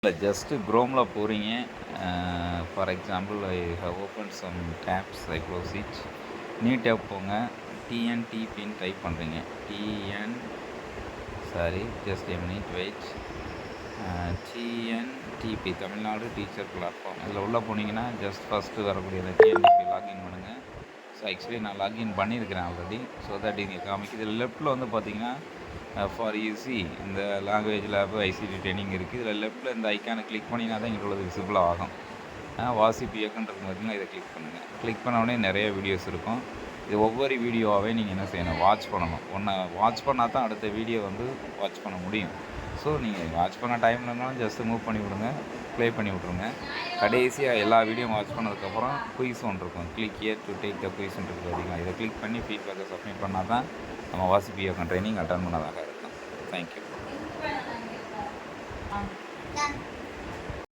இல்லை ஜஸ்ட்டு குரோமில் போகிறீங்க. For example I have open some tabs, I close it. New tab போங்க, டிஎன்டிபின்னு டைப் பண்ணுறீங்க. Just a minute wait. TNTP Tamil Nadu teacher platform. இதில் உள்ளே போனீங்கன்னா ஜஸ்ட் ஃபஸ்ட்டு வரக்கூடிய அந்த டிஎன்டிபி லாகின் பண்ணுங்கள். ஸோ ஆக்சுவலி நான் லாகின் பண்ணியிருக்கிறேன் ஆல்ரெடி. ஸோ தட் இங்கே காமிக்குது. இதில் லெஃப்ட்டில் வந்து பார்த்தீங்கன்னா ஃபார் ஈஸி இந்த லாங்குவேஜ் லேப் ஐசிடி ட்ரைனிங் இருக்குது. இதில் லெஃப்ட்டில் இந்த ஐக்கானை கிளிக் பண்ணினா தான் இங்கே உள்ளது விசிபிள் ஆகும். வாசிப்பு இயக்கன்றது பார்த்தீங்கன்னா இதை கிளிக் பண்ணுங்கள். கிளிக் பண்ண உடனே நிறைய வீடியோஸ் இருக்கும். இது ஒவ்வொரு வீடியோவாகவே நீங்கள் என்ன செய்யணும், வாட்ச் பண்ணணும். ஒன்றை வாட்ச் பண்ணால் தான் அடுத்த வீடியோ வந்து வாட்ச் பண்ண முடியும். ஸோ நீங்கள் வாட்ச் பண்ண டைமில் இருந்தாலும் ஜஸ்ட்டு மூவ் பண்ணி விடுங்க, ப்ளே பண்ணி விட்ருங்க. கடைசியாக எல்லா வீடியோவும் வாட்ச் பண்ணதுக்கப்புறம் குயிஸ் ஒன்று இருக்கும். Click here to take the குயிஸ்ன்னு இருக்குது பார்த்தீங்களா. இதை கிளிக் பண்ணி ஃபீட்பேக்கை சப்மிட் பண்ணால் தான் நம்ம வாசிப்பு இயக்கம் ட்ரைனிங் அட்டன் பண்ணதாக இருக்கும். தேங்க்யூ.